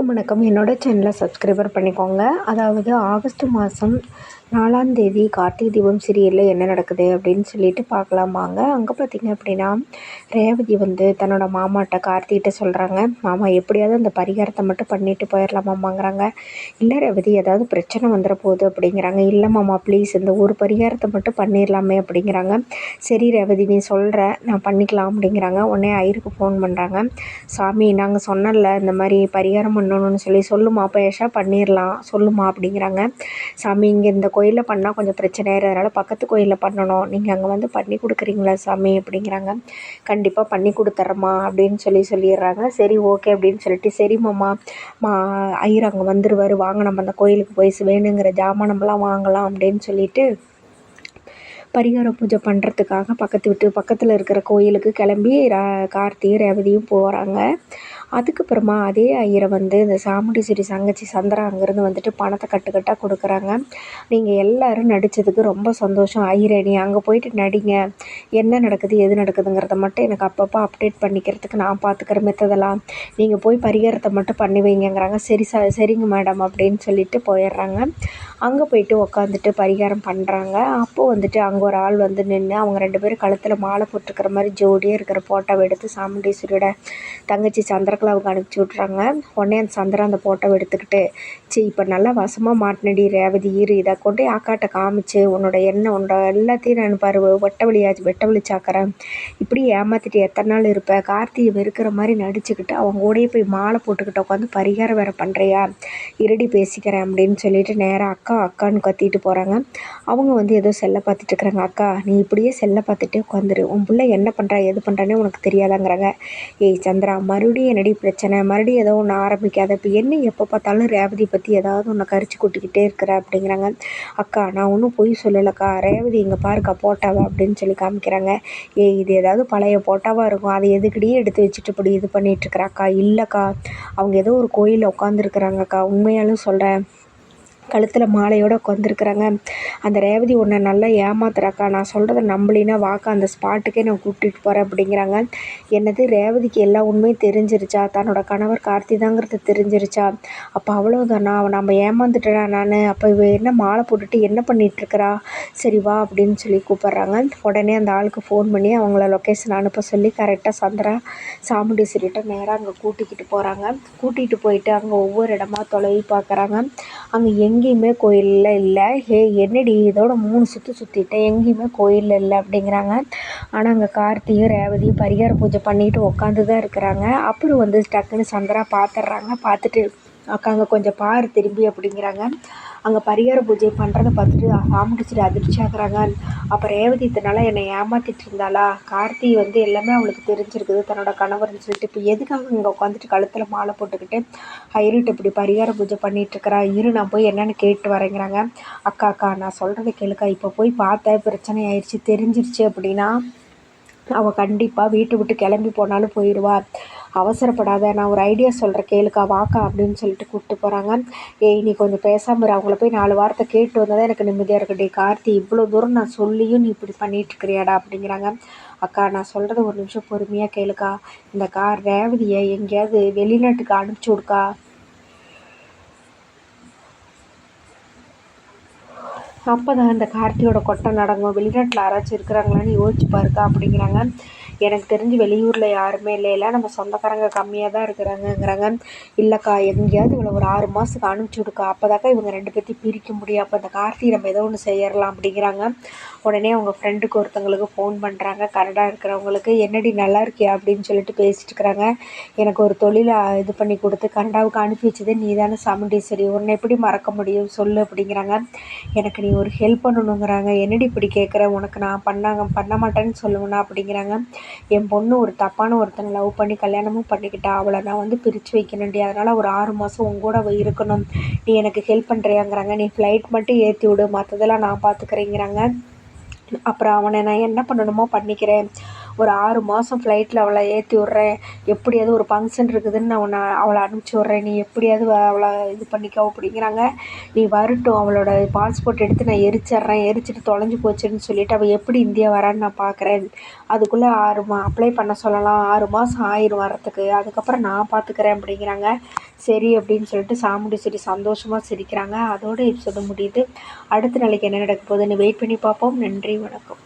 வணக்கம். என்னோட சேனலை சப்ஸ்கிரைபர் பண்ணிக்கோங்க. அதாவது ஆகஸ்ட் மாதம் 4ஆம் தேதி கார்த்திகை தீபம் சீரியலில் என்ன நடக்குது அப்படின்னு சொல்லிட்டு பார்க்கலாம் வாங்க. அங்கே பார்த்திங்க அப்படின்னா ரேவதி தன்னோட மாமாட்ட கார்த்திகிட்ட சொல்கிறாங்க, மாமா எப்படியாவது அந்த பரிகாரத்தை மட்டும் பண்ணிட்டு போயிடலாமாம்மாங்கிறாங்க. இல்லை ரேவதி, ஏதாவது பிரச்சனை வந்துட போகுது அப்படிங்கிறாங்க. இல்லை மாமா ப்ளீஸ், இந்த ஒரு பரிகாரத்தை மட்டும் பண்ணிடலாமே அப்படிங்கிறாங்க. சரி ரேவதி, நீ சொல்கிற, நான் பண்ணிக்கலாம் அப்படிங்கிறாங்க. உடனே ஐயருக்கு ஃபோன் பண்ணுறாங்க. சாமி, நாங்கள் சொன்னல இந்த மாதிரி பரிகாரம் பண்ணணும்னு சொல்லுமா பேஷா பண்ணிடலாம் சொல்லுமா அப்படிங்கிறாங்க. சாமி, இங்கே இந்த கோயிலில் பண்ணால் கொஞ்சம் பிரச்சனையாயிரு, அதனால் பக்கத்து கோயிலில் பண்ணணும், நீங்கள் அங்கே பண்ணி கொடுக்குறீங்களா சாமி அப்படிங்கிறாங்க. கண்டிப்பாக பண்ணி கொடுத்துட்றேம்மா அப்படின்னு சொல்லிடுறாங்க. சரி ஓகே அப்படின்னு சொல்லிட்டு, சரி மாமா, ஐயர் அங்கே வந்துடுவார், வாங்க நம்ம அந்த கோயிலுக்கு போய் வேணுங்கிற ஜாமானம்லாம் வாங்கலாம் அப்படின்னு சொல்லிட்டு பரிகார பூஜை பண்ணுறதுக்காக பக்கத்தில் இருக்கிற கோயிலுக்கு கிளம்பி கார்த்தியும் ரேவதியும் போகிறாங்க. அதுக்கப்புறமா அதே ஐயரை இந்த சாமுண்டீஸ்வரி தங்கச்சி சந்திரா அங்கேருந்து பணத்தை கட்டுக்கட்டாக கொடுக்குறாங்க. நீங்கள் எல்லோரும் நடித்ததுக்கு ரொம்ப சந்தோஷம் ஐயரே, நீ அங்கே போயிட்டு நடிங்க, என்ன நடக்குது எது நடக்குதுங்கிறத மட்டும் எனக்கு அப்பப்போ அப்டேட் பண்ணிக்கிறதுக்கு நான் பார்த்துக்கிற மித்ததெல்லாம் நீங்கள் போய் பரிகாரத்தை மட்டும் பண்ணி வைங்கிறாங்க. சரிங்க மேடம் அப்படின்னு சொல்லிட்டு போயிடுறாங்க. அங்கே போயிட்டு உக்காந்துட்டு பரிகாரம் பண்ணுறாங்க. அப்போது அங்கே ஒரு ஆள் நின்று அவங்க 2 பேரும் கழுத்தில் மாலை போட்டிருக்கிற மாதிரி ஜோடியாக இருக்கிற ஃபோட்டோவை எடுத்து சாமுண்டீஸ்வரியோட தங்கச்சி சந்திரகலாவுக்கு அனுப்பிச்சி விட்றாங்க. உடனே அந்த சந்திரா அந்த ஃபோட்டோவை எடுத்துக்கிட்டு, இப்போ நல்லா வசமாக மாட்டினடி ரேவதி, இதை கொண்டு அக்காட்ட காமிச்சு உன்னோட எல்லாத்தையும் நான் பாரு வெட்ட வெளிச்சாக்கிறேன், இப்படி ஏமாற்றிட்டு எத்தனை நாள் இருப்பேன், கார்த்திகை வெறுக்கிற மாதிரி நடிச்சுக்கிட்டு அவங்க கூடயே போய் மாலை போட்டுக்கிட்டு உட்காந்து பரிகாரம் வேறு பண்ணுறியா, இருடி பேசிக்கிறேன் அப்படின்னு சொல்லிட்டு நேராக அக்கான்னு கத்திட்டு போகிறாங்க. அவங்க ஏதோ செல்லை பார்த்துட்டு இருக்கிறாங்க. அக்கா, நீ இப்படியே செல்லை பார்த்துட்டே உட்காந்துரு, உன் பிள்ளை என்ன பண்ணுறா எது பண்ணுறானே உனக்கு தெரியாதாங்கிறாங்க. ஏய் சந்திரா, மறுபடியும் என்னடி பிரச்சனை, மறுபடியும் ஏதோ ஒன்று ஆரம்பிக்காத, இப்போ என்ன எப்போ பார்த்தாலும் ரேவதி பற்றி ஏதாவது ஒன்று கரிச்சு கொட்டிக்கிட்டே இருக்கிற அப்படிங்கிறாங்க. அக்கா, நான் ஒன்றும் பொய் சொல்லலைக்கா, ரேவதி இங்கே பாருக்கா போட்டாவா அப்படின்னு சொல்லி காமிக்கிறாங்க. ஏய், இது ஏதாவது பழைய போட்டாவாக இருக்கும், அதை எதுக்கடியே எடுத்து வச்சுட்டு இப்படி இது பண்ணிகிட்ருக்குறாக்கா. இல்லைக்கா, அவங்க ஏதோ ஒரு கோயிலில் உட்காந்துருக்குறாங்கக்கா, உண்மையாலும் சொல்கிறேன், கழுத்தில் மாலையோடு உட்காந்துருக்குறாங்க. அந்த ரேவதி உன்னை நல்லா ஏமாத்துறாக்கா, நான் சொல்கிறத நம்பலினா வாக்கா, அந்த ஸ்பாட்டுக்கே நான் கூப்பிட்டுட்டு போகிறேன் அப்படிங்கிறாங்க. என்னது, ரேவதிக்கு எல்லா உண்மையும் தெரிஞ்சிருச்சா, தன்னோட கணவர் கார்த்தி தாங்கிறது தெரிஞ்சிருச்சா, அப்போ அவ்வளோதானா, நம்ம ஏமாந்துட்டா நான், அப்போ இவ என்ன மாலை போட்டுட்டு என்ன பண்ணிகிட்ருக்கிறா, சரி வா அப்படின்னு சொல்லி கூப்பிட்றாங்க. உடனே அந்த ஆளுக்கு ஃபோன் பண்ணி அவங்கள லொக்கேஷன் அனுப்ப சொல்லி கரெக்டாக சந்திரா சாமுண்டீஸ்வரிகிட்ட நேராக அங்கே கூட்டிக்கிட்டு போகிறாங்க. கூட்டிகிட்டு போயிட்டு அங்கே ஒவ்வொரு இடமா தொலைவி பார்க்குறாங்க. அங்கே எங்கேயுமே கோயிலில் இல்லை. என்னடி இதோட 3 சுற்றிட்டேன், எங்கேயுமே கோயிலில் இல்லை அப்படிங்கிறாங்க. ஆனால் அங்கே கார்த்தியும் ரேவதியும் பரிகார பூஜை பண்ணிட்டு உட்காந்து தான் இருக்கிறாங்க. அப்புறம் டக்குன்னு சந்திரா பார்த்துட்றாங்க. பார்த்துட்டு, அக்கா அங்கே கொஞ்சம் பாரு திரும்பி அப்படிங்கிறாங்க. அங்கே பரிகார பூஜை பண்ணுறதை பார்த்துட்டு சாமுண்டீஸ்வரி அதிர்ச்சி ஆகுறாங்க. அப்போ ரேவதி இதனால் என்னை ஏமாற்றிட்டு இருந்தாளா, கார்த்தி எல்லாமே அவளுக்கு தெரிஞ்சிருக்குது தன்னோட கணவர்னு சொல்லிட்டு, இப்போ எதுக்காக இங்கே உட்காந்துட்டு கழுத்தில் மாலை போட்டுக்கிட்டு ஐயர்கிட்ட இப்படி பரிகார பூஜை பண்ணிகிட்ருக்கிறா, இரு நான் போய் என்னென்னு கேட்டு வரேங்கிறாங்க. அக்கா நான் சொல்கிறத கேளுக்கா, இப்போ போய் பார்த்தா பிரச்சனை ஆயிடுச்சு தெரிஞ்சிருச்சு அப்படின்னா அவள் கண்டிப்பாக வீட்டை விட்டு கிளம்பி போனாலும் போயிடுவா, அவசரப்படாத, நான் ஒரு ஐடியா சொல்கிறேன் கேளுக்கா, வாக்கா அப்படின்னு சொல்லிட்டு கூப்பிட்டு போகிறாங்க. ஏய், நீ கொஞ்சம் பேசாமல் இரு, அவங்கள போய் 4 வார்த்தை கேட்டு வந்தால் தான் எனக்கு நிம்மதியாக இருக்குடி, கார்த்தி இவ்வளோ தூரம் நான் சொல்லியும் நீ இப்படி பண்ணிகிட்ருக்கிறியாடா அப்படிங்கிறாங்க. அக்கா, நான் சொல்கிறத ஒரு நிமிஷம் பொறுமையாக கேளுக்கா, இந்த ரேவதியை எங்கேயாவது வெளிநாட்டுக்கு அனுப்பிச்சி விடுக்கா, அப்போ தான் இந்த கார்த்தியோட கொட்டை நடங்கும், வெளிநாட்டில் யாராச்சும் இருக்கிறாங்களான்னு யோசிச்சு பாருக்கா அப்படிங்கிறாங்க. எனக்கு தெரிஞ்சு வெளியூரில் யாருமே இல்லை, நம்ம சொந்தக்காரங்க கம்மியாக தான் இருக்கிறாங்கங்கிறாங்க. இல்லைக்கா, எங்கேயாவது இவ்வளோ ஒரு 6 மாதத்துக்கு அனுப்பிச்சி விடுக்கா, அப்போதாக்கா இவங்க 2 பேர்த்தையும் பிரிக்க முடியும், அப்போ இந்த கார்த்தி நம்ம ஏதோ ஒன்று செய்யலாம் அப்படிங்கிறாங்க. உடனே அவங்க ஃப்ரெண்டுக்கு ஒருத்தவங்களுக்கு ஃபோன் பண்ணுறாங்க, கனடா இருக்கிறவங்களுக்கு. என்னடி நல்லா இருக்கியா அப்படின்னு சொல்லிட்டு பேசிட்டு இருக்கிறாங்க. எனக்கு ஒரு தொழிலை இது பண்ணி கொடுத்து கனடாவுக்கு அனுப்பி வச்சதே நீ தானே சாமுண்டீஸ்வரி, உன்னை எப்படி மறக்க முடியும் சொல்லு அப்படிங்கிறாங்க. எனக்கு நீ ஒரு ஹெல்ப் பண்ணணுங்கிறாங்க. என்னடி இப்படி கேட்குற, உனக்கு நான் பண்ண மாட்டேன்னு சொல்லுவேண்ணா அப்படிங்கிறாங்க. என் பொண்ணு ஒரு தப்பான ஒருத்தனை லவ் பண்ணி கல்யாணமும் பண்ணிக்கிட்டா, அவளை நான் பிரித்து வைக்கணும்டி, அதனால் ஒரு 6 மாதம் உங்க கூட இருக்கணும், நீ எனக்கு ஹெல்ப் பண்ணுறியாங்கிறாங்க. நீ ஃப்ளைட் மட்டும் ஏற்றி விடு, மற்றதெல்லாம் நான் பார்த்துக்கிறேங்கிறாங்க. அப்புறம் அவனை நான் என்ன பண்ணணுமோ பண்ணிக்கிறேன், ஒரு 6 மாதம் ஃப்ளைட்டில் அவளை ஏற்றி விட்றேன், எப்படியாவது ஒரு ஃபங்க்ஷன் இருக்குதுன்னு நான் அவளை அனுப்பிச்சி விட்றேன், நீ எப்படியாவது அவளை இது பண்ணிக்கோ அப்படிங்கிறாங்க. நீ வரட்டும், அவளோட பாஸ்போர்ட் எடுத்து நான் எரிச்சிட்றேன், எரிச்சிட்டு தொலைஞ்சு போச்சுன்னு சொல்லிவிட்டு அவள் எப்படி இந்தியா வரான்னு நான் பார்க்குறேன், அதுக்குள்ளே அப்ளை பண்ண சொல்லலாம், 6 மாதம் ஆயிரும் வரத்துக்கு, அதுக்கப்புறம் நான் பார்த்துக்கிறேன் அப்படிங்கிறாங்க. சரி அப்படின்னு சொல்லிட்டு சாமுண்டீஸ்வரி சந்தோஷமாக சிரிக்கிறாங்க. அதோட எபிசோடு முடியுது. அடுத்த நாளைக்கு என்ன நடக்க போகுதுன்னு வெயிட் பண்ணி பார்ப்போம். நன்றி, வணக்கம்.